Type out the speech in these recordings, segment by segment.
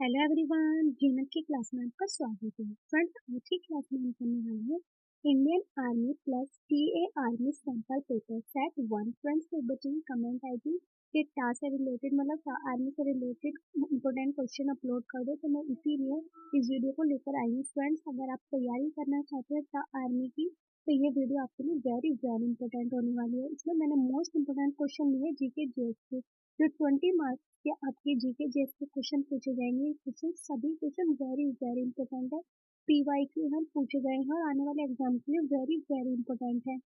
Hello everyone, जीनत की class में आपका स्वागत है। फ्रेंड्स, आज की क्लास में हम करने वाले हैं Indian army plus TA army sample paper set 1। Friends, तो बच्चों की कमेंट आई थी कि टास्क से रिलेटेड मतलब आर्मी से रिलेटेड इंपॉर्टेंट क्वेश्चन अपलोड कर दो, तो मैं इसीलिए इस वीडियो को लेकर आई हूँ। फ्रेंड्स, अगर आप तैयारी करना चाहते हैं आर्मी की, तो ये वीडियो आपके लिए वेरी वेरी इंपॉर्टेंट होने वाली है। इसमें मैंने मोस्ट इंपॉर्टेंट क्वेश्चन लिए जीके जीएस के, जो 20 मार्क्स के आपके जीके जीएस के क्वेश्चन पूछे जाएंगे। क्वेश्चन सभी क्वेश्चन वेरी वेरी इंपॉर्टेंट है, पीवाईक्यू हम पूछे गए हैं और आने वाले एग्जाम के लिए वेरी वेरी इंपॉर्टेंट है।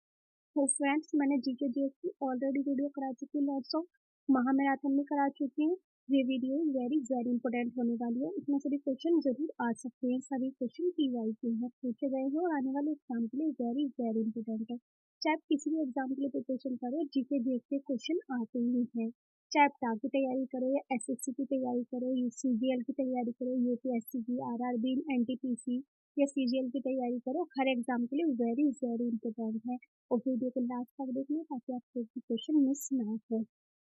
तो फ्रेंड्स, मैंने जीके जीएस की ऑलरेडी वीडियो करा चुकी हूँ, लॉट्स ऑफ महामैराथन में करा चुकी हूँ। ये वीडियो वेरी वेरी इंपॉर्टेंट होने वाली है। इसमें सभी क्वेश्चन जरूर आ सकते हैं, सभी क्वेश्चन पीवाईक्यू हैं, पूछे गए हैं और आने वाले एग्जाम के लिए वेरी वेरी इंपॉर्टेंट है। चाहे आप किसी भी एग्जाम के लिए प्रिपरेशन करो, जीके जीएस के क्वेश्चन आते ही हैं। चाहे आप टाट की तैयारी करो या एसएससी की तैयारी करो, सीजीएल की तैयारी करो, यूपीएससी की, आरआरबी, एनटीपीसी या सीजीएल की तैयारी करो, हर एग्जाम के लिए वेरी वेरी इंपॉर्टेंट है। और वीडियो को लास्ट तक देखना ताकि आपको भी क्वेश्चन मिस ना हो।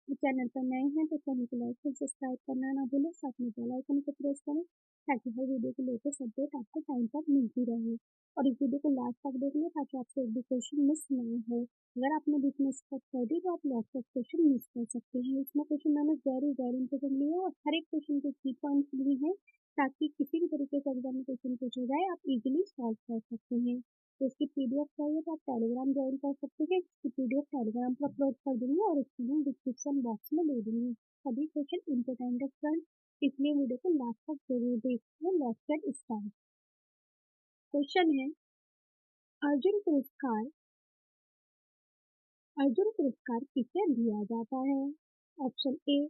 तो चैनल पर नए हैं तो चैनल को लाइक और सब्सक्राइब करना ना भूलें, साथ में बेल आइकन को प्रेस करें ताकि हर वीडियो के लेटेस्ट अपडेट आपको टाइम पर मिलती रहे। और इस वीडियो को लास्ट तक देख लें ताकि आपसे एक भी क्वेश्चन मिस ना हो। अगर आपने बीच में स्किप कर दी तो आप लास्ट तक क्वेश्चन मिस कर सकते हैं। इसमें क्वेश्चन मैंने वेरी वेरी इंपॉर्टेंट लिए और हर एक क्वेश्चन के की पॉइंट्स लिए हैं ताकि किसी भी तरीके का एग्जाम में क्वेश्चन पूछा जाए आप इजीली सॉल्व कर सकते हैं। तो इसकी पीडीएफ चाहिए तो आप टेलीग्राम ज्वाइन कर सकते हैं। इसकी पीडीएफ टेलीग्राम पर अपलोड कर दूंगी और इसकी लिंक डिस्क्रिप्शन बॉक्स में दे दूंगी। सभी क्वेश्चन इंपॉर्टेंट है फ्रेंड्स, इसलिए वीडियो को लास्ट तक जरूर देखिए। Let's get start. क्वेश्चन है, अर्जुन पुरस्कार अर्जुन पुरस्कार किसे दिया जाता है? ऑप्शन ए,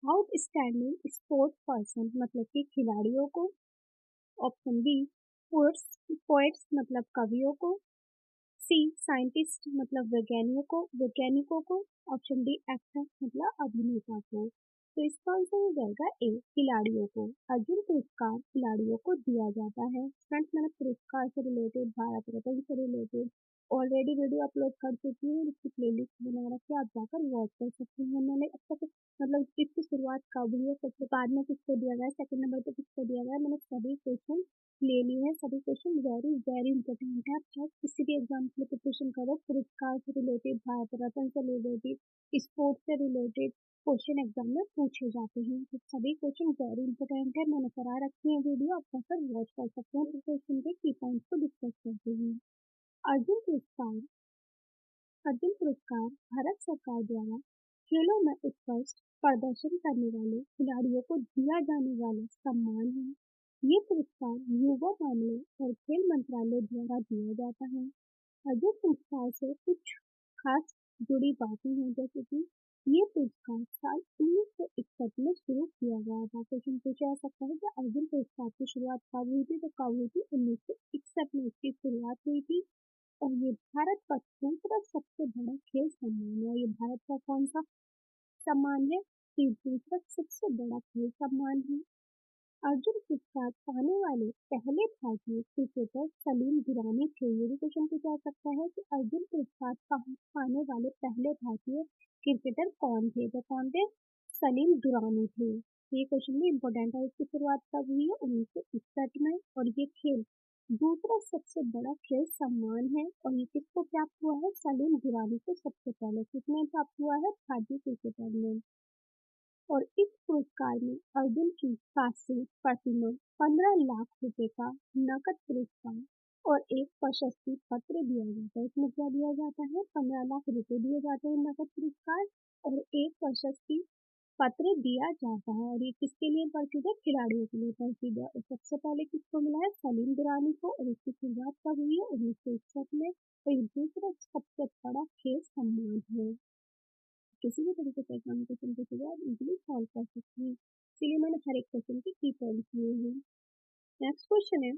आउटस्टैंडिंग स्पोर्ट्स पर्सन मतलब कि खिलाड़ियों को। ऑप्शन बी, पोएट्स पोएट्स मतलब कवियों को। सी, साइंटिस्ट मतलब वैज्ञानिकों को। ऑप्शन डी, एक्टर मतलब अभिनेता को। तो इसका आंसर हो जाएगा ए, खिलाड़ियों को। अर्जुन पुरस्कार खिलाड़ियों को दिया जाता है। फ्रेंड्स, मैंने पुरस्कार से रिलेटेड, भारत रत्न से रिलेटेड ऑलरेडी वीडियो अपलोड कर चुकी हूँ। इसकी प्लेलिस्ट बना रखी है, आप जाकर वॉच कर सकते हैं। मैंने अब तक मतलब इसकी शुरुआत कब हुई है, सबसे बाद में किसको दिया गया है, सेकंड नंबर पे किसको दिया गया है, मैंने सभी क्वेश्चन ले लिए हैं। सभी क्वेश्चन वेरी वेरी इंपॉर्टेंट है। आप चाहे किसी भी एग्जाम के लिए प्रिपरेशन करो, पुरस्कार से रिलेटेड, भारत रत्न से रिलेटेड, स्पोर्ट्स से रिलेटेड क्वेश्चन एग्जाम में पूछे जाते हैं। तो सभी क्वेश्चन वेरी इंपॉर्टेंट है, मैंने करा रखी है वीडियो, आप जाकर वॉच कर सकते हैं। तो क्वेश्चन के की पॉइंट्स को डिस्कस करते हैं। अर्जुन पुरस्कार अर्जुन पुरस्कार भारत सरकार द्वारा खेलों में उत्कृष्ट प्रदर्शन करने वाले खिलाड़ियों को दिया जाने वाला सम्मान है। ये पुरस्कार युवा मामले और खेल मंत्रालय द्वारा दिया जाता है। अर्जुन पुरस्कार से कुछ खास जुड़ी बातें हैं, जैसे कि ये पुरस्कार साल 1961 में शुरू किया गया था। क्वेश्चन पूछा जा सकता है कि अर्जुन पुरस्कार की शुरुआत कब हुई थी, तो कब हुई थी, 1961 में इसकी शुरुआत हुई थी। और ये भारत का दूसरा सबसे बड़ा खेल सम्मान है। ये भारत का कौन सा सम्मान है? ये दूसरा सबसे बड़ा खेल सम्मान है। अर्जुन पुरस्कार पाने वाले पहले भारतीय क्रिकेटर सलीम दुरानी थे। ये भी क्वेश्चन पूछा जा सकता है कि अर्जुन पुरस्कार पाने वाले पहले भारतीय क्रिकेटर कौन थे, तो कौन थे? सलीम दुरानी थे। ये क्वेश्चन भी इम्पोर्टेंट है। इसकी शुरुआत कब हुई है? 1961 में। और ये खेल दूसरा सबसे बड़ा खेल सम्मान है और ये किसको प्राप्त हुआ है? सलीम दुरानी को सबसे पहले। किसने प्राप्त हुआ है? भारतीय क्रिकेटर ने। और इस पुरस्कार में अर्जुन की शास्त्रीय प्रतिमा 15 लाख रुपए का नकद पुरस्कार और एक प्रशस्ति पत्र दिया जाता है। इसमें क्या दिया जाता है? 15 लाख रुपए दिए जाते हैं नकद पुरस्कार और एक प्रशस्ति पत्र दिया जाता है। और ये किसके लिए प्रसिद्ध है? खिलाड़ियों के लिए प्रसिद्ध है। और सबसे पहले किसको मिला है? सलीम दुरानी को। और इसकी शुरुआत कब हुई है? 1961 में। तो ये दूसरा सबसे बड़ा खेल सम्मान है। किसी भी तरीके से एग्जाम क्वेश्चन पूछे जाए आप इजीली सॉल्व कर सकते हैं, इसीलिए मैंने हर एक क्वेश्चन के की पॉइंट किए हैं। नेक्स्ट क्वेश्चन है,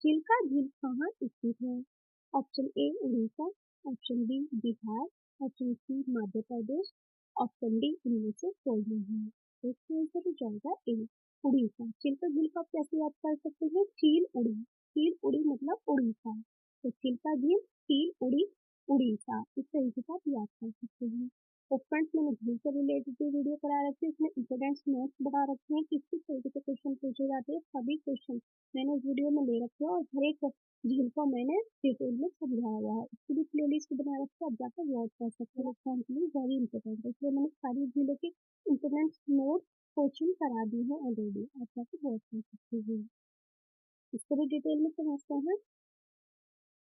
चिल्का झील कहाँ स्थित है? Option A, Orissa. Option B, Bihar. Option C, Madhya Pradesh. Option D, इनमें से कोई नहीं। तो इसका आंसर हो जाएगा ए, उड़ीसा। चिल्का झील को आप कैसे याद कर सकते हैं? चील उड़ी। चील उड़ी मतलब उड़ीसा। तो चिल्का झील, चील उड़ी, उड़ीसा, इस तरीके से आप याद कर सकते हैं। फ्रेंड्स मैंने झील से रिलेटेड भी वीडियो करा रखी है, उसमें इंपोर्टेंट नोट्स बता रखे हैं किस किस तरीके से क्वेश्चन पूछे जाते हैं, सभी क्वेश्चन मैंने उस वीडियो में ले रखे हैं और हर एक झील को मैंने डिटेल में समझाया हुआ है। इसकी भी प्ले लिस्ट बना रखी है, आप जाकर वॉच कर सकते हैं। एग्जाम के लिए वेरी इंपॉर्टेंट है, इसलिए मैंने सारी झीलों के इंपोर्टेंट नोट कोचिंग करा दी है ऑलरेडी, आप जाकर वॉच कर सकते हैं। इसको भी डिटेल में समझते हैं।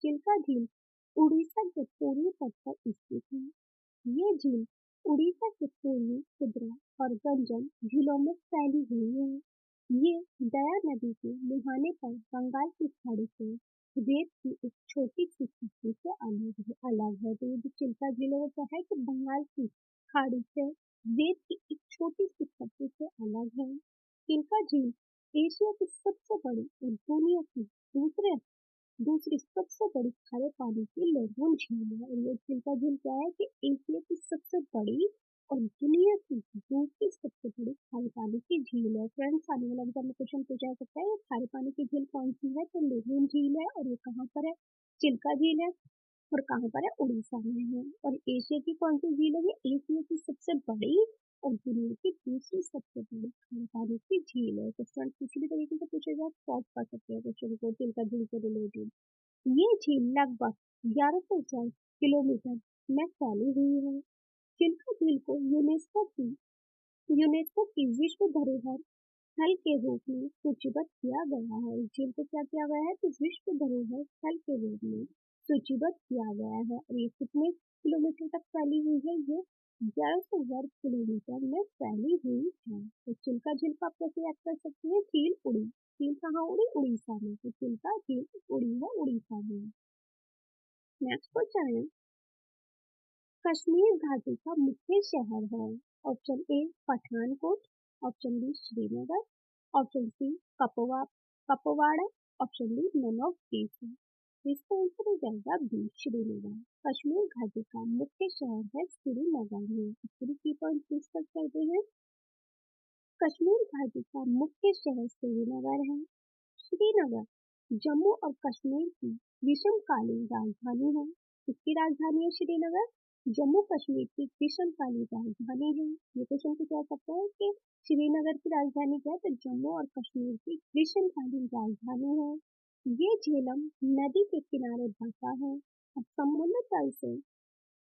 चिल्का झील उड़ीसा के पूर्वी तट पर स्थित है। ये झील उड़ीसा के पूर्वी खुदरा और गंजम झीलों में फैली हुई है। ये दया नदी के मुहाने पर बंगाल की खाड़ी से रेत की एक छोटी सी पट्टी से अलग है। तो ये जो चिल्का झील है वो क्या है कि बंगाल की खाड़ी से रेत की एक छोटी सी पट्टी से अलग है। चिल्का झील एशिया की सबसे बड़ी और दुनिया की दूसरी सबसे बड़ी खारे पानी की लेगून झील है। और ये चिल्का झील क्या है कि एशिया की सबसे बड़ी और दुनिया की दूसरी सबसे बड़ी खारे पानी की झील है। फ्रेंड्स आने वाले एग्जाम में क्वेश्चन पूछा जा सकता है ये खारे पानी की झील कौन सी है, तो लेगून झील है। और ये कहाँ पर है, चिल्का झील है। और कहाँ पर है, उड़ीसा में है। और एशिया की कौन सी झील है, ये एशिया की सबसे बड़ी और दुनिया की दूसरी सबसे बड़ी खारे पानी की झील है। तो फ्रेंड्स किसी भी तरीके से पूछे जाए सॉल्व कर सकते हैं क्वेश्चन को चिल्का झील से रिलेटेड। ये झील लगभग 1140 किलोमीटर में फैली हुई है। चिल्का झील को यूनेस्को की विश्व धरोहर स्थल के रूप में सूचीबद्ध किया गया है। झील को क्या किया गया है, तो विश्व धरोहर स्थल के रूप में सूचीबद्ध किया गया है। और ये कितने किलोमीटर तक फैली हुई है, ये 1100 वर्ग किलोमीटर में फैली हुई है। तो चिल्का झील को आप कैसे याद कर सकते हैं, झील उड़ी, झील कहाँ उड़ी, उड़ीसा में। तो चिल्का झील उड़ी है उड़ीसा में। नेक्स्ट क्वेश्चन है, कश्मीर घाटी का मुख्य शहर है। Option A Pathankot, option B Srinagar, option C Kupwara, option D none of these. इसका आंसर हो जाएगा बी श्रीनगर। कश्मीर घाटी का मुख्य शहर है श्रीनगर में। इसके की पॉइंट डिस्कस करते हैं। कश्मीर घाटी का मुख्य शहर श्रीनगर है। श्रीनगर जम्मू और कश्मीर की विषमकालीन राजधानी है। इसकी राजधानी है श्रीनगर, जम्मू कश्मीर की विषमकालीन राजधानी है। ये क्वेश्चन पूछा जा सकता है कि श्रीनगर की राजधानी क्या है, तो जम्मू और कश्मीर की विषमकालीन राजधानी है। ये झेलम नदी के किनारे बसा है और समुद्र तल से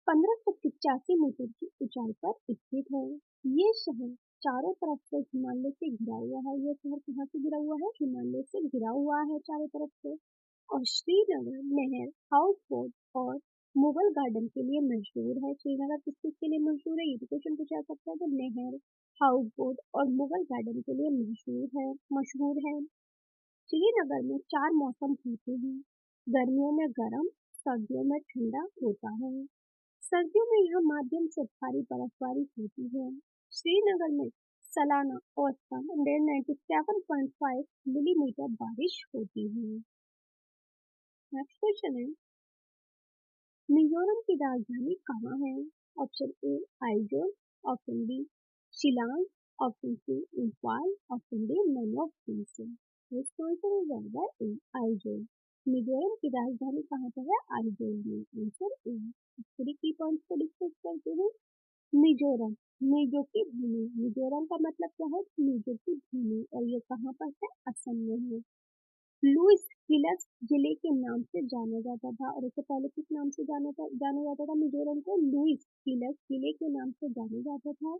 1585 मीटर की ऊंचाई पर स्थित है। ये शहर चारों तरफ से हिमालय से घिरा हुआ है। ये शहर कहाँ से घिरा हुआ है, हिमालय से घिरा हुआ है चारों तरफ से। और श्रीनगर नहर, हाउस बोट और मुगल गार्डन के लिए मशहूर है। श्रीनगर किस चीज के लिए मशहूर है, ये भी क्वेश्चन पूछा जा सकता है। तो नहर, हाउस बोट और मुगल गार्डन के लिए मशहूर है। श्रीनगर में 4 मौसम होते हैं। गर्मियों में गर्म, सर्दियों में ठंडा होता है। सर्दियों में यहाँ माध्यम से भारी बर्फबारी होती है। श्रीनगर में सालाना औसतन 197.5 मिलीमीटर बारिश होती है। नेक्स्ट क्वेश्चन है, मिजोरम की राजधानी कहाँ है। Option A Aizawl, option B Shillong, option C Imphal, option D none of these. इसका आंसर हो जाएगा ए आइजोल। मिजोरम की राजधानी कहाँ पर है, आइजोल में। Answer A. थ्री की पॉइंट्स को डिस्कस करते हैं। मिजोरम, मिजो की भूमि। मिजोरम का मतलब क्या है, मिजो की भूमि। और ये कहाँ पर है, असम में है। लुइस हिलस जिले के नाम से जाना जाता था। और इससे पहले किस नाम से जाना जाता था मिजोरम को, लुइस हिलस जिले के नाम से जाना जाता था।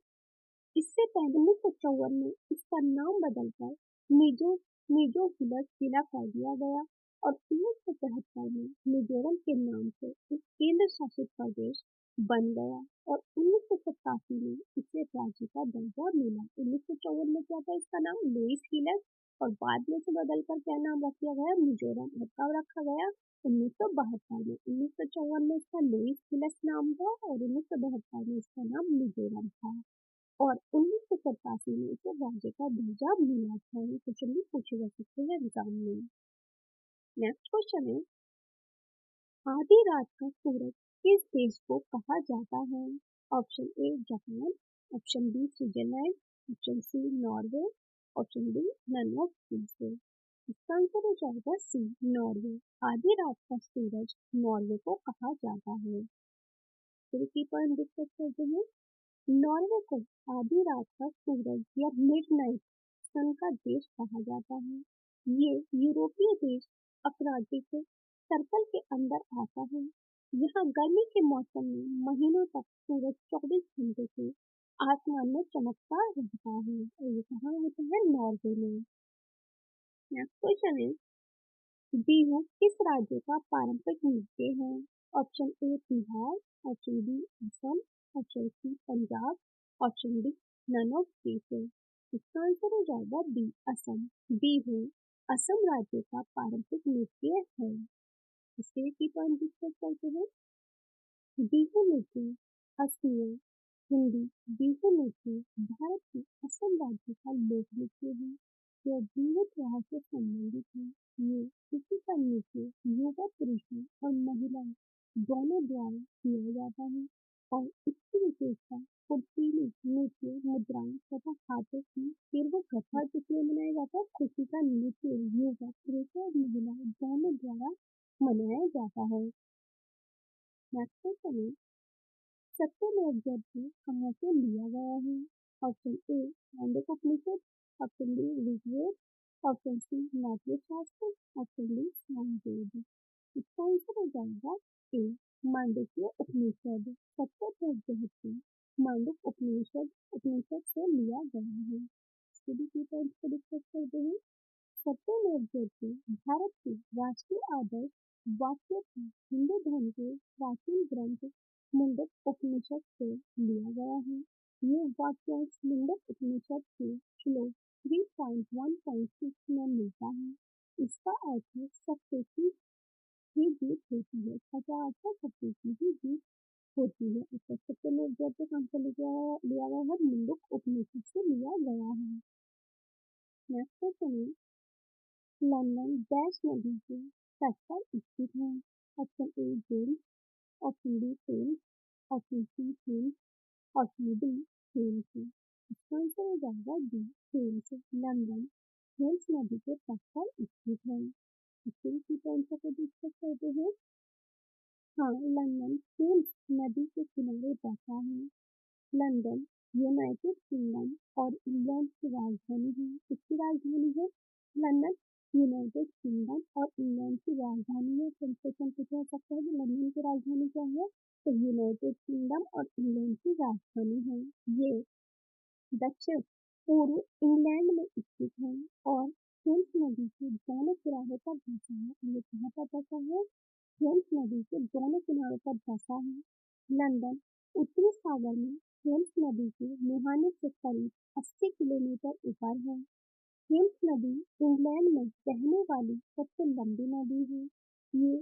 इससे पहले 1954 में इसका नाम बदलकर मिजो मिजो हिलस जिला कर दिया गया। और 1973 में मिजोरम के नाम से एक केंद्र शासित प्रदेश बन गया। और 1987 में इसे राज्य का दर्जा मिला। 1954 में क्या था इसका नाम, लुइस हिलस, और बाद में से बदलकर क्या नाम रख दिया गया, मिजोरम। और कब रखा गया, 1972 में। 1954 में इसका लुइस हिलस नाम था और 1972 में इसका नाम मिजोरम था। और 1987 में इसे राज्य का दर्जा मिला था। ये क्वेश्चन भी पूछे जा सकते हैं एग्जाम में। नेक्स्ट क्वेश्चन है, आधी रात का सूरज किस देश को कहा जाता है। Option A Japan, option B Switzerland, option C Norway, option D none of these. इसका आंसर हो जाएगा सी नॉर्वे। आधी रात का सूरज नॉर्वे को कहा जाता है। फिर की पॉइंट डिस्कस करते हैं। नॉर्वे को आधी रात का सूरज या मिडनाइट सन का देश कहा जाता है। ये यूरोपीय देश अफ्रीका सर्कल के अंदर आता है। यहाँ गर्मी के मौसम में महीनों तक सूरज 24 घंटे से आसमान में चमकता रहता है और ये कहाँ होता है? नॉर्वे में। नेक्स्ट क्वेश्चन है, बिहू किस राज्य का पारंपरिक नृत्य है? Option A Bihar, option B Assam, option C Punjab, option D none of these. इसका आंसर हो जाएगा बी असम। बिहू असम राज्य का पारंपरिक नृत्य है। इसके की पॉइंट डिस्कस करते हैं। बिहू नृत्य असमिया हिंदी बिहू नृत्य भारत के असम राज्य का लोक नृत्य है। यह बिहू त्योहार से संबंधित है। ये किसी का नृत्य युवा पुरुषों और महिलाएं दोनों द्वारा किया जाता है और इसकी विशेषता फुर्तीली नृत्य मुद्राएं तथा हाथों की तीव्र कथा जिसमें मनाया जाता है। खुशी का नृत्य युवा पुरुषों और महिलाएं दोनों द्वारा मनाया जाता है। नेक्स्ट क्वेश्चन है, सत्यमेव जयते कहाँ से लिया गया है? Option A Chandogyopanishad, option B Rigveda, option C Natya Shastra, option D Samaveda. इसका आंसर हो जाएगा ए मांडुक्य उपनिषद। सत्यमेव जयते मांडुक्य उपनिषद से लिया गया है। इसके भी की पॉइंट्स को डिस्कस करते हैं। सत्यमेव जयते भारत के राष्ट्रीय आदर्श वाक्य था। हिंदू धर्म के प्राचीन ग्रंथ मुंडक उपनिषद से लिया गया है। ये वाक्यांश मुंडक उपनिषद के श्लोक 3.1.6 में मिलता है। इसका अर्थ है सत्य की ही जीत होती है। सचा अर्थ है सत्य की ही जीत होती है। इसका सत्यमेव जयते कहाँ से लिया गया है? मुंडक उपनिषद से लिया गया है। नेक्स्ट क्वेश्चन है, लंदन डैश नदी के तट पर स्थित है। Option A James, option B Thames, option C Thames, option D Thames. इसका आंसर हो जाएगा डी थेम्स। लंदन थेम्स नदी के तट पर स्थित है। इसके की पॉइंट्स को डिस्कस करते हैं। हाँ, लंदन थेम्स नदी के किनारे बसा है। लंदन यूनाइटेड किंगडम और इंग्लैंड की राजधानी है। किसकी राजधानी है? लंदन यूनाइटेड किंगडम और इंग्लैंड की राजधानी है। तुमसे पूछा जा सकता है कि लंदन की राजधानी क्या है? तो यूनाइटेड किंगडम और इंग्लैंड की राजधानी है। ये दक्षिण पूर्व इंग्लैंड में स्थित है और थेम्स नदी के दोनों किनारों पर बसा है। ये कहाँ पर बसा है? थेम्स नदी के दोनों किनारों पर बसा है। लंदन उत्तरी सागर में थेम्स नदी के मुहाने से करीब 80 किलोमीटर ऊपर है। थेम्स नदी इंग्लैंड में बहने वाली सबसे लंबी नदी है। ये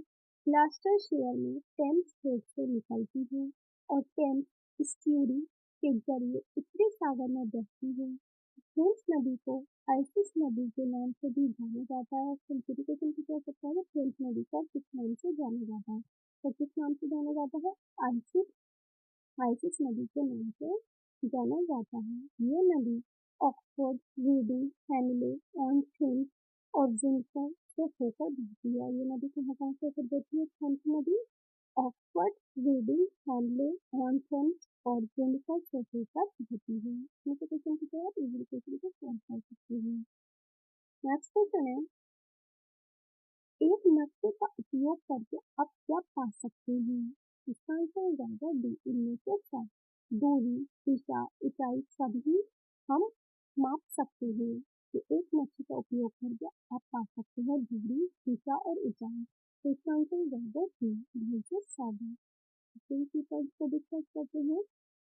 ग्लास्टरशेयर में टेम्स हेड से निकलती है और टेम्स स्ट्यूरी के जरिए उत्तरी सागर में बहती है। थेम्स नदी को आइसिस नदी के नाम से भी जाना जाता है। सिंप्लीफिकेशन की कह सकता है थेम्स नदी को किस नाम से जाना जाता है? तो किस नाम से जाना जाता है? आइसिस आइसिस नदी के नाम से जाना जाता है। ये नदी ऑक्सफोर्ड, रीडिंग, हैमिले, ऑन थेम्स और विंडसर से होकर बहती है। ये नदी कहाँ कहाँ से होकर बहती है? थेम्स नदी ऑक्सफोर्ड, रीडिंग, हैमिले, ऑन थेम्स और विंडसर से होकर बहती है। क्वेश्चन की तरह इजी क्वेश्चन को सॉल्व कर सकते हैं। नेक्स्ट क्वेश्चन है, एक नक्शे का उपयोग करके आप क्या पा सकते हैं? इसका आंसर हो जाएगा डी इनमें से सब। दूरी, दिशा, ऊंचाई सभी हम माप सकते हैं। तो एक नक्शे का उपयोग करके आप पा सकते हैं दूरी, दिशा और ऊंचाई। तो इसका आंसर हो जाएगा डी इनमें से सब। इसी पॉइंट को डिस्कस करते हैं।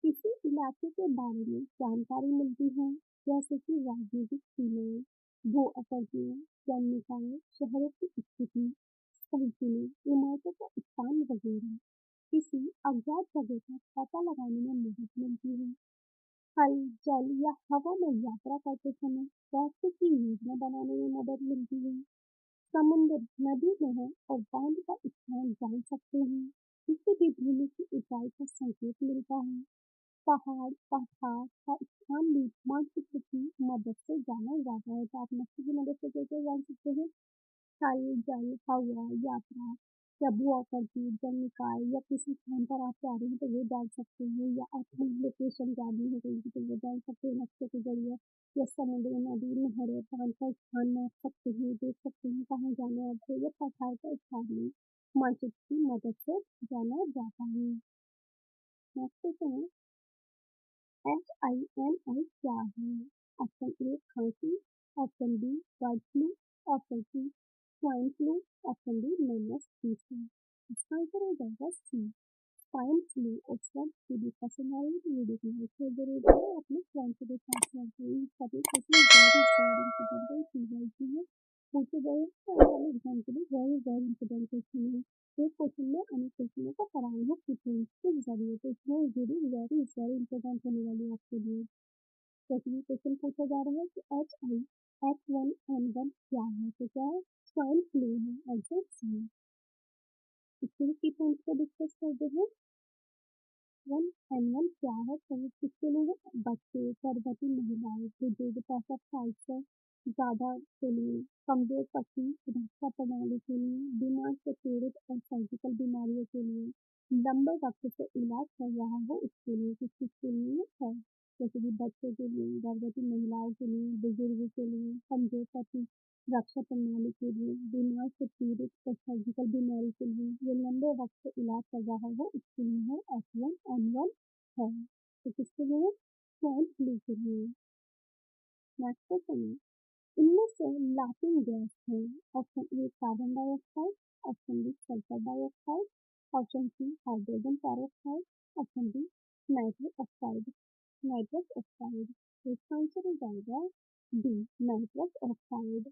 किसी इलाके के बारे में जानकारी मिलती है जैसे कि राजनीतिक सीमाएं, भू आकृतियां, जल निकाय, शहरों की स्थिति, तहसीलें, इमारतों का स्थान वगैरह। किसी अज्ञात जगह का पता लगाने में मदद मिलती है। थल, जल या हवा में यात्रा करते समय रास्ते की योजना बनाने में मदद मिलती है। समुद्र, नदी, नहर और बांध का स्थान जान सकते हैं। किसी भी भूमि की ऊंचाई का संकेत मिलता है। पहाड़, पठार का स्थान भी मानचित्र की मदद से जाना जाता है। तो आप नक्शे की मदद से कैसे जान सकते हैं? थल, जल, हवा, यात्रा या बुआ करती जल निकाय या किसी स्थान पर आप जा रहे हैं तो वो डाल सकते हैं, या आप कहीं लोकेशन जानी है कहीं की तो वो डाल सकते हैं नक्शे के जरिए, या समुद्र नदी नहरें बांध का स्थान नाप सकते हैं, देख सकते हैं कहाँ जाना है आपको, या पठार का स्थान भी मानचित्र की मदद से जाना जाता है। नेक्स्ट क्वेश्चन है HIMI क्या है? ऑप्शन ए खांसी, option B bird flu, option C swine flu, option D मेनियस बीसी। इसका आंसर हो जाएगा सी स्वाइन फ्लू। और स्वाइन फ्लू भी पसंद आई वीडियो को लाइक कर जरूर करें, अपने फ्रेंड के साथ शेयर करें। सभी क्वेश्चन वेरी वेरी इंपॉर्टेंट है, पीवाईक्यू में पूछे गए तो आने वाले एग्जाम के लिए वेरी वेरी इंपॉर्टेंट क्वेश्चन है। एक क्वेश्चन में अनेक क्वेश्चनों को कराए हैं सीक्वेंस के जरिए, तो इसमें वीडियो वेरी वेरी इंपॉर्टेंट होने वाली है आपके लिए। जैसे ये क्वेश्चन पूछा जा रहा है कि H1N1 क्या है, तो क्या है स्वाइन फ्लू है, आंसर सी है। इसके की पॉइंट्स को डिस्कस करते हैं। H1N1 क्या है, तो किसके लिए है, बच्चे, गर्भवती महिलाएं, बुजुर्ग, 65 साल से ज्यादा के लिए, कमजोर पशु, रक्षा प्रणाली के लिए, बीमार से पीड़ित और सर्जिकल बीमारियों के लिए, लंबे वक्त से इलाज कर रहा हो उसके लिए, किस चीज के लिए है, जैसे कि बच्चों के लिए, गर्भवती महिलाओं के लिए, बुजुर्ग के लिए, कमजोर पशु, रक्षा प्रणाली के लिए, बीमार से पीड़ित और सर्जिकल बीमारी के लिए, जो लंबे वक्त से इलाज कर रहा हो उसके लिए है H1N1 है। तो किसके लिए, स्वाइन फ्लू के लिए। नेक्स्ट क्वेश्चन है इनमें से लाफिंग गैस है, option A carbon dioxide, option B sulphur dioxide, option C hydrogen peroxide, option D nitrous oxide. Nitrous oxide, तो इसका आंसर हो जाएगा D nitrous oxide.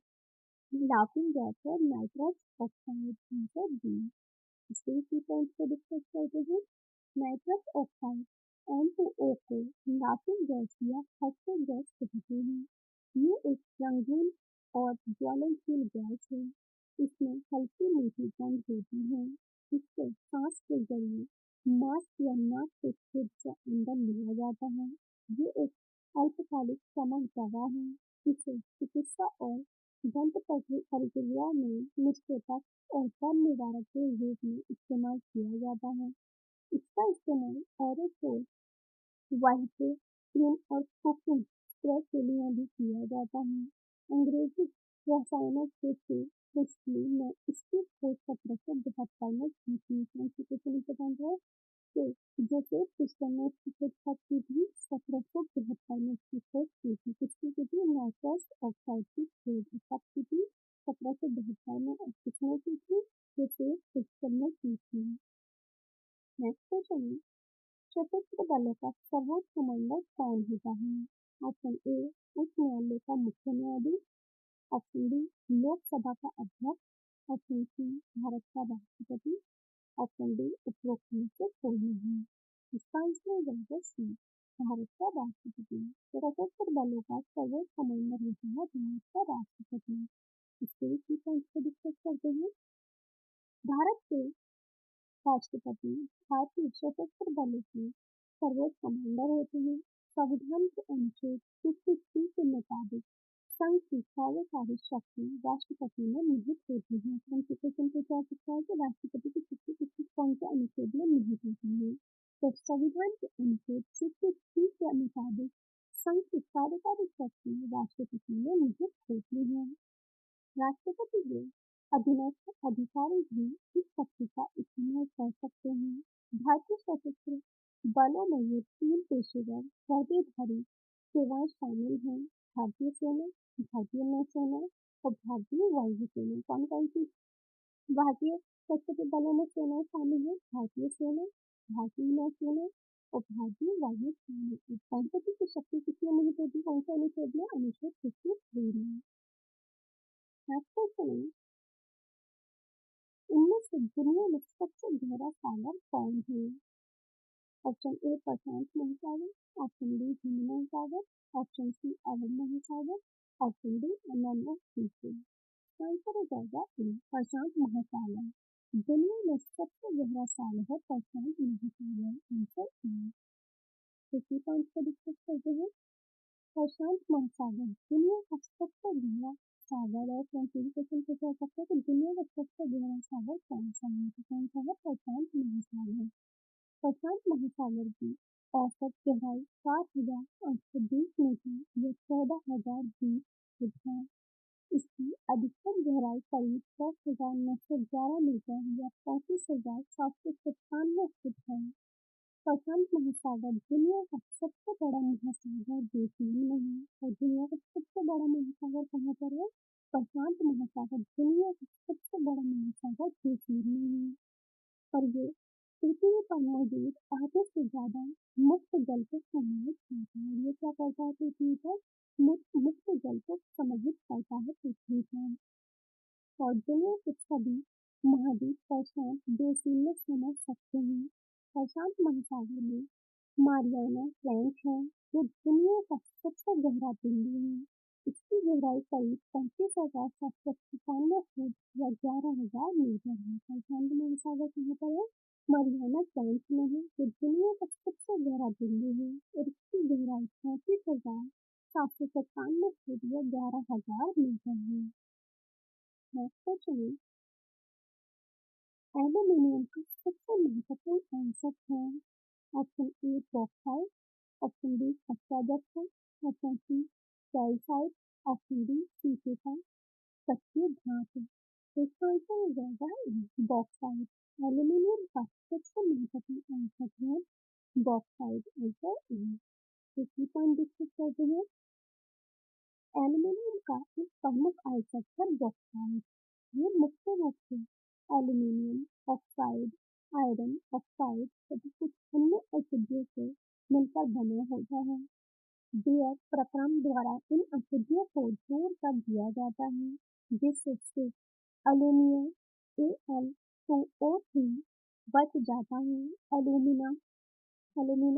Laughing gas है नाइट्रस ऑक्साइड, आंसर बी। इसके की पॉइंट को discuss करते हैं। नाइट्रस ऑक्साइड N2O को लाफिंग गैस या हंसते गैस कहते हैं। ये एक रंगीन और ज्वलनशील गैस है। इसमें हल्की मीठी गंध होती है। इससे सांस के जरिए मास्क या नाक के छेद से अंदर लिया जाता है। ये एक अल्पकालिक समग्र दवा है। इसे चिकित्सा और दंत प्रक्रिया में निषेचक और दर्द निवारक के रूप में इस्तेमाल किया जाता है। इसका इस्तेमाल एरोसोल, वाइब्रेशन और कुकिंग स्प्रे के लिए भी किया जाता है। अंग्रेजी रसायनज्ञ के प्रिस्टली ने इसकी खोज 1772 में की थी। कॉन्स्टिट्यूशन इंपॉर्टेंट है कि जैसे प्रिस्टल ने इसकी खोज कब की थी, 1772 में इसकी खोज की थी। किसकी की थी, नाइट्रस ऑक्साइड की खोज कब की थी, 1772 में। और किसने की थी, जैसे प्रिस्टल ने की थी। नेक्स्ट क्वेश्चन है सशस्त्र बलों का सर्वोच्च कमांडर कौन होता है? ऑप्शन ए उच्च न्यायालय का मुख्य न्यायाधीश, ऑप्शन बी लोकसभा का अध्यक्ष, ऑप्शन सी भारत का राष्ट्रपति, ऑप्शन डी उपरोक्त में से कोई नहीं। इसका आंसर हो जाएगा सी भारत का राष्ट्रपति। सशस्त्र बलों का सर्वोच्च कमांडर होता है भारत का राष्ट्रपति। इसके की पॉइंट को डिस्कस करते हैं। भारत के राष्ट्रपति भारतीय सशस्त्र बलों के सर्वोच्च कमांडर होते हैं। संविधान के अनुच्छेद 63 के मुताबिक संघ की कार्यकारी शक्ति राष्ट्रपति में निहित होती है। कॉन्स्टिट्यूशन को क्या सकता है कि राष्ट्रपति की शक्ति किस कौन से अनुच्छेद में निहित होती है, तो संविधान के अनुच्छेद 63 के मुताबिक संघ की कार्यकारी शक्ति राष्ट्रपति में निहित होती है। राष्ट्रपति के अधीनस्थ अधिकारी भी इस शक्ति का इस्तेमाल कर सकते हैं। भारतीय सशस्त्र बलों में ये 3 पेशेवर वर्दीधारी सेवाएं शामिल हैं, भारतीय सेना, भारतीय नौसेना और भारतीय वायु सेना। कौन कौन सी भारतीय सशस्त्र बलों में सेनाएं शामिल हैं, भारतीय सेना, भारतीय नौसेना और भारतीय वायु सेना। राष्ट्रपति की शक्ति किसमें निहित होती है, कौन से अनुच्छेद में, अनुच्छेद 63 में। नेक्स्ट क्वेश्चन है इनमें से दुनिया में सबसे गहरा सागर कौन है? ऑप्शन ए प्रशांत महासागर, ऑप्शन बी हिंद महासागर, ऑप्शन सी अरब महासागर, ऑप्शन डी अनंत सीधे। आंसर हो जाएगा ए प्रशांत महासागर। दुनिया में सबसे गहरा सागर है प्रशांत महासागर, आंसर ए। इसी पॉइंट को डिस्कस करते हैं। प्रशांत महासागर दुनिया का सबसे गहरा सागर है। क्वेश्चन पूछा जा सकता है कि दुनिया का सबसे गहरा सागर कौन सा है? तो कौन सा है? प्रशांत महासागर। प्रशांत महासागर की औसत गहराई 7,820 मीटर या 14,020 फुट है। इसकी अधिकतम गहराई करीब 10,911 मीटर या 35,797 फुट है। प्रशांत महासागर दुनिया का सबसे बड़ा महासागर द्वीपीय में है। और दुनिया का सबसे बड़ा महासागर कहाँ पर है? प्रशांत महासागर दुनिया का सबसे बड़ा महासागर द्वीपीय में है। और ये पृथ्वी पर मौजूद आधे से ज्यादा मुक्त जल को समाहित करता है। ये क्या करता है? पृथ्वी पर मुक्त जल को समाहित करता है पृथ्वी पर। और दुनिया के सभी महाद्वीप प्रशांत बेसिन में समझ सकते हैं। प्रशांत महासागर में मारियाना ट्रेंच है जो दुनिया का सबसे गहरा बिंदु है। इसकी गहराई करीब 35,797 फुट या 11,000 मीटर है। प्रशांत महासागर कहाँ पर है? मारियाना ट्रेंच में है जो दुनिया का सबसे गहरा बिंदु है और इसकी गहराई 35,797 फुट या 11,000 मीटर है। नेक्स्ट क्वेश्चन है, एल्यूमीनियम का सबसे महत्वपूर्ण अंशक है। Option A bauxite, option B कच्चा जत्था, option C calcite, option D सीसीटा कच्ची धातु। इसका आंसर हो जाएगा बॉक्साइट। एल्यूमीनियम का सबसे महत्वपूर्ण अंशक है बॉक्साइट। Answer A. दूसरी पॉइंट डिस्कस करते हैं, एल्यूमीनियम का एक प्रमुख आइसोटोप है बॉक्साइट। ये मुख्य रूप से एल्यूमीनियम ऑक्साइड, आयरन ऑक्साइड तथा कुछ अन्य अशुद्धियों से मिलकर बना होता है। बेयर प्रक्रम द्वारा इन अशुद्धियों को जोड़ कर दिया जाता है जिससे अल्यूमिनियम Al2O3 बच जाता है। एल्यूमिना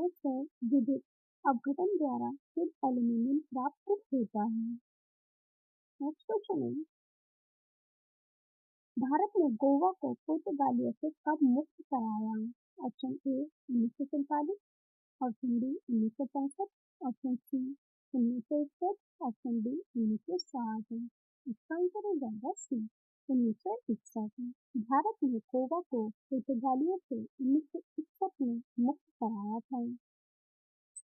से विद्युत अपघटन द्वारा फिर एल्यूमिनियम प्राप्त होता है। नेक्स्ट क्वेश्चन है, भारत ने गोवा को पुर्तगालियों से कब मुक्त कराया? Option A 1947, option B 1965, option C 1961, option D 1960। इसका आंसर हो जाएगा सी 1961। भारत ने गोवा को पुर्तगालियों से 1961 में मुक्त कराया था।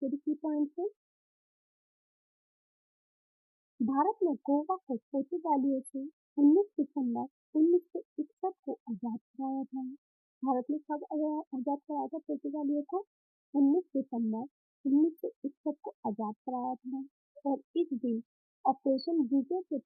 की पॉइंट है, भारत ने गोवा को पुर्तगालियों से 19 दिसंबर 1961 को आजाद कराया था। भारत ने कब आजाद कराया था पुर्तगालियों को? 19 दिसंबर 1961 को आजाद कराया था। और इस दिन ऑपरेशन विजय के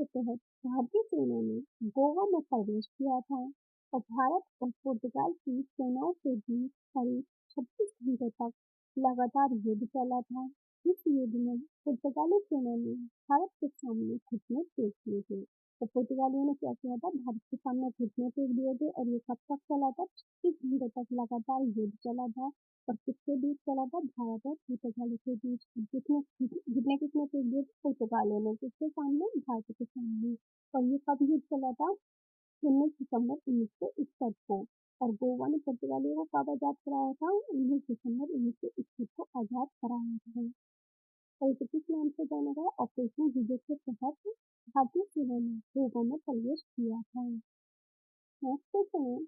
तहत भारतीय सेना ने गोवा में प्रवेश किया था और भारत और पुर्तगाल की सेनाओं के बीच करीब 26 घंटे तक लगातार युद्ध चला था। इस युद्ध में पुर्तगाली सेना ने भारत के सामने घुटने टेक दिए थे। तो पुर्तगालियों ने क्या किया था? भारत के सामने घुटने टेक दिए थे और ये कब तक चला था? 26 घंटे तक लगातार युद्ध चला था। और किसके बीच चला था? भारत और पुर्तगाली के बीच। घुटने किसने टेक दिए थे? पुर्तगालियों ने। किसके सामने? भारत के सामने। और ये कब युद्ध चला था? 19 दिसंबर 1961 को। और गोवा ने पुर्तगालियों को कब आजाद कराया था? 19 दिसंबर 1961 को आजाद कराया था। और इसे किस नाम से जाना गया? ऑपरेशन विजय के तहत भारतीय सेना ने गोवा में प्रवेश किया था। नेक्स्ट क्वेश्चन है,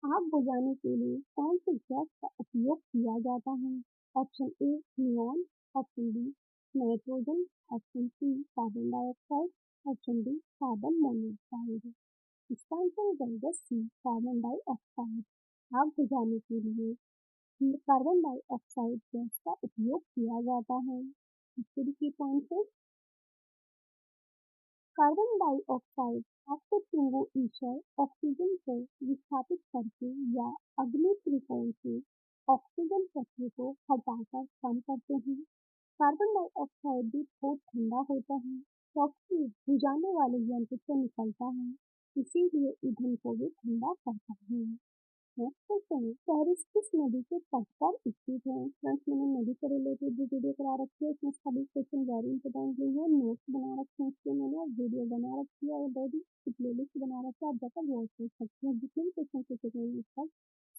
आग बुझाने के लिए कौन सी गैस का उपयोग किया जाता है? Option A neon, option B nitrogen, option C carbon dioxide, option D carbon monoxide. इसका आंसर हो जाएगा सी कार्बन डाइऑक्साइड। आग बुझाने के लिए कार्बन डाइऑक्साइड गैस का उपयोग किया जाता है। इसके भी पॉइंट है, कार्बन डाइऑक्साइड आपको चुंबु ईश्वर ऑक्सीजन को विस्थापित करके या अग्नि त्रिकोण से ऑक्सीजन तत्व को हटाकर कम करते हैं। कार्बन डाइऑक्साइड भी बहुत ठंडा होता है क्योंकि बुझाने वाले यंत्र से निकलता है, इसीलिए ईंधन को भी ठंडा करता है। नेक्स्ट क्वेश्चन है, पेरिस किस नदी के तट पर स्थित है? फ्रेंड्स मैंने नदी से रिलेटेड भी वीडियो करा रखी है, इसमें सभी क्वेश्चन वेरी इंपॉर्टेंट भी है। नोट्स बना रखे हैं इसके मैंने और वीडियो बना रखी है ऑलरेडी, प्लेलिस्ट बना रखी है, आप जाकर वॉच कर सकते हैं। जितने भी क्वेश्चन पूछे गए हैं इस पर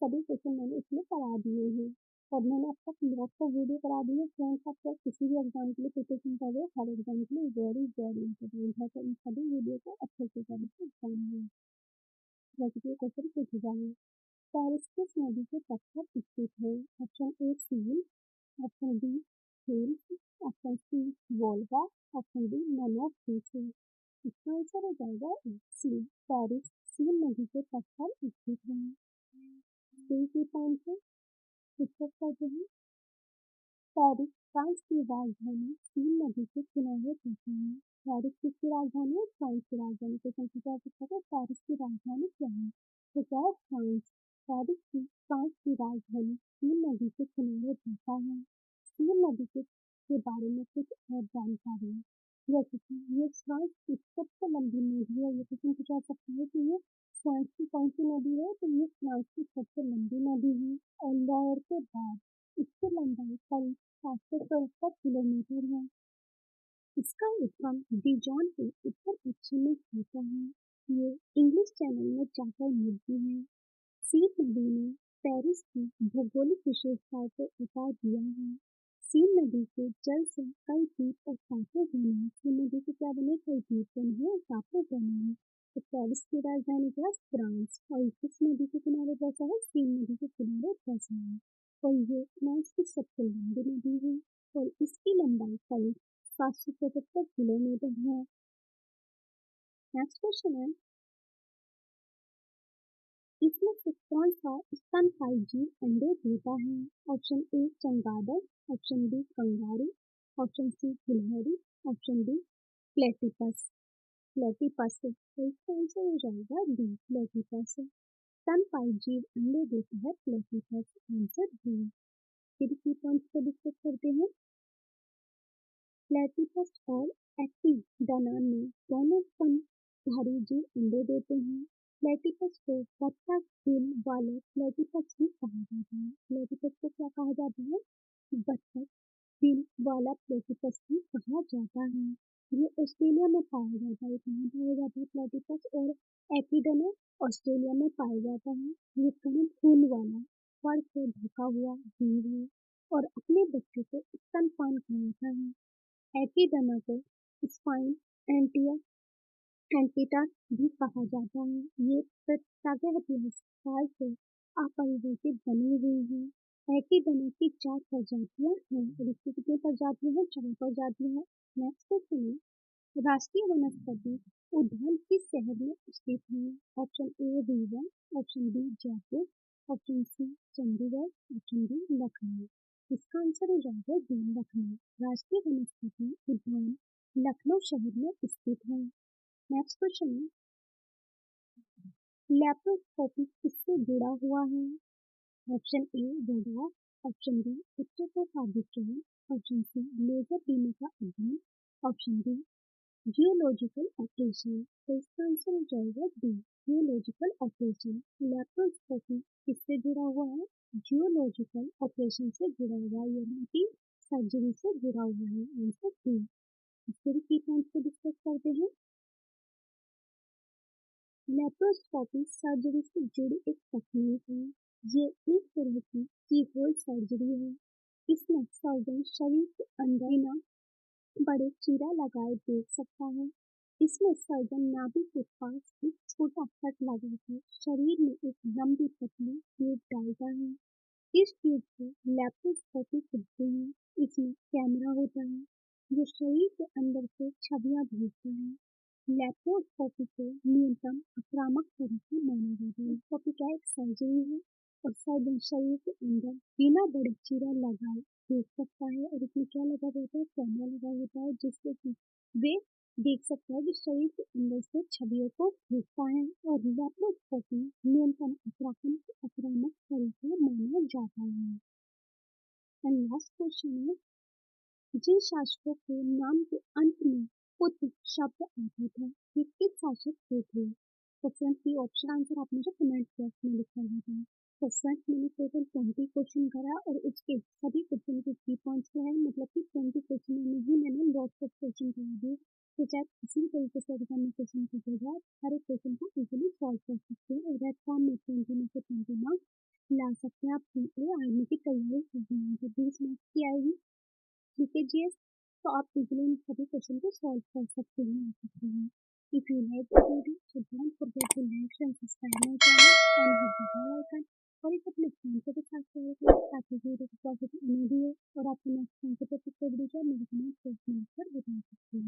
सभी क्वेश्चन मैंने इसमें करा दिए हैं और मैंने अब तक बहुत को वीडियो करा दी है। फ्रेंड्स, आप चाहे किसी भी एग्जाम के लिए प्रिपरेशन कर रहे हो, हर एग्जाम के लिए वेरी वेरी इंपॉर्टेंट है, तो इन सभी वीडियो को अच्छे से करें एग्जाम में। जैसे कि क्वेश्चन पूछे जाएंगे, पेरिस किस नदी के तट पर स्थित है? Option A Seine, option B Thames, option C Volga, option D none of this. इसका आंसर हो जाएगा सी, पेरिस सीन नदी के तट पर स्थित है। सी की पॉइंट से डिस्कस करते हैं। पेरिस फ्रांस की राजधानी सीन नदी के किनारे पड़ता है। पेरिस किसकी राजधानी है? फ्रांस की राजधानी। क्वेश्चन पूछा सकता है पेरिस की राजधानी क्या है? तो क्या है? फ्रांस। फ्रांस की राजधानी सीन नदी के किनारे पड़ता है। सीन नदी के बारे में कुछ और जानकारी है, जैसे कि ये फ्रांस की सबसे लंबी नदी है। ये क्वेश्चन पूछा सकता है कि ये फ्रांस की कौन सी नदी है? तो ये फ्रांस की सबसे लंबी नदी है और लहर के बाद इसकी लंबाई करीब 774 किलोमीटर है। इसका उद्गम डिजॉन के उत्तर पश्चिम में होता है। ये इंग्लिश चैनल में जाकर मिलती है। सीन नदी ने पेरिस की भौगोलिक विशेषताओं को उतार दिया है। सीन नदी के जल से कई द्वीप और टापू बने हैं। सीन नदी से क्या बने? कई द्वीप बने हैं और टापू बने हैं। तो पेरिस की राजधानी क्या है? फ्रांस। और किस नदी के किनारे बसा है? सीन नदी के किनारे बसा है और ये फ्रांस की सबसे लंबी नदी है और इसकी लंबाई करीब 775 किलोमीटर है। नेक्स्ट क्वेश्चन है, इसमें से कौन सा स्तनपायी जीव अंडे देता है? ऑप्शन ए चमगादड़, option B kangaroo, option C गिलहरी, ऑप्शन डी प्लेटिपस। प्लेटिपस, तो इसका आंसर हो जाएगा डी, प्लेटिपस। स्तनपायी जीव अंडे देता है प्लेटिपस। Answer D. फिर की पॉइंट्स को डिस्कस करते हैं। प्लेटिपस और एपिडाना में दोनों स्तनधारी जीव अंडे देते हैं। प्लेटिपस को बत्तख बिल वाले प्लेटिपस भी कहा जाता है। प्लेटिपस को क्या कहा जाता है? बत्तख बिल वाला प्लेटिपस भी कहा जाता है। ये ऑस्ट्रेलिया में पाया जाता है। कहाँ पाया जाता है प्लेटिपस? और एपिडाना ऑस्ट्रेलिया में पाया जाता है। ये कम खून वाला फर से ढका हुआ जीव है और अपने बच्चों को स्तनपान कराता है। एपिडाना को स्पाइन एंटिया एंटीटा भी कहा जाता है। ये प्रागैतिहासिक काल से अपरिवर्तित बनी हुई है। एपिडाना की 4 प्रजातियां हैं और इसकी कितनी प्रजातियां हैं? 4 प्रजातियां हैं। नेक्स्ट क्वेश्चन है, राष्ट्रीय वनस्पति उद्यान किस शहर में स्थित है? Option A Rewa, option B Jaipur, option C Chandigarh, option D Lucknow. इसका आंसर हो जाएगा डी, लखनऊ। राष्ट्रीय वनस्पति उद्यान लखनऊ शहर में स्थित है। नेक्स्ट क्वेश्चन है, लैप्रोस्कोपी किससे जुड़ा हुआ है? Option A radar, option B electropharmacography, option C laser beam का अध्ययन, ऑप्शन डी जियोलॉजिकल ऑपरेशन। तो इसका आंसर हो जाएगा डी, जियोलॉजिकल ऑपरेशन। लैप्रोस्कोपी किससे जुड़ा हुआ है? जियोलॉजिकल ऑपरेशन से जुड़ा हुआ है, यानी कि सर्जरी से जुड़ा हुआ है। Answer D. इसके की पॉइंट्स को डिस्कस करते हैं। लैप्रोस्कोपी सर्जरी से जुड़ी एक तकनीक है। ये एक तरह की कीहोल सर्जरी है। इसमें सर्जन शरीर के अंदर बिना बड़े चीरा लगाए देख सकता है। इसमें सर्जन नाभि के पास एक छोटा कट लगाकर शरीर में एक लंबी पतली ट्यूब डालता है। इस ट्यूब को लैप्रोस्कोपी कहते हैं। इसमें कैमरा होता है जो शरीर के अंदर से छवियां भेजता है। लैप्रोस्कोपी को न्यूनतम आक्रामक तरीके माना जाता है। लैप्रोस्कोपी क्या एक सर्जरी है और सर्जन शरीर के अंदर बिना बड़े चीरा लगाए देख सकता है और इसमें क्या लगा रहता है? कैमरा लगा होता है जिससे कि वे देख सकता है कि शरीर के अंदर से छवियों को भेजता है और लैप्रोस्कोपी न्यूनतम आक्रामक तरीके माना जाता है। एंड लास्ट क्वेश्चन है, जिन शासकों के नाम के अंत में पुत्र शब्द आता था ये किस शासक के थे? तो फ्रेंड्स ये ऑप्शन आंसर आप मुझे कमेंट बॉक्स में लिखा होगा। तो फ्रेंड्स मैंने टोटल 20 क्वेश्चन करा और उसके सभी क्वेश्चन के की पॉइंट्स हैं, मतलब कि 20 क्वेश्चन में ही मैंने लॉट्स ऑफ क्वेश्चन करा दिए। तो चाहे किसी तरीके से एग्जाम में क्वेश्चन पूछे जाए हर एक क्वेश्चन को इजीली सॉल्व कर सकते हैं और रेड फॉर्म में 20 में से 20 मार्क्स ला सकते हैं, आप ये आर्मी की तैयारी कर रहे हैं तो 20 मार्क्स की आएगी। जीके जीएस तो आप इजीली इन सभी क्वेश्चन को सॉल्व कर सकते हैं, आ सकते हैं। If you like the video so don't forget to like and subscribe my channel and hit the bell icon और इस अपने फ्रेंड्स के साथ शेयर करें ताकि वीडियो को पॉजिटिव उम्मीद हो और आपको नेक्स्ट टाइम के टॉपिक पे वीडियो मेरे कमेंट बॉक्स में लिखकर बता सकते हैं।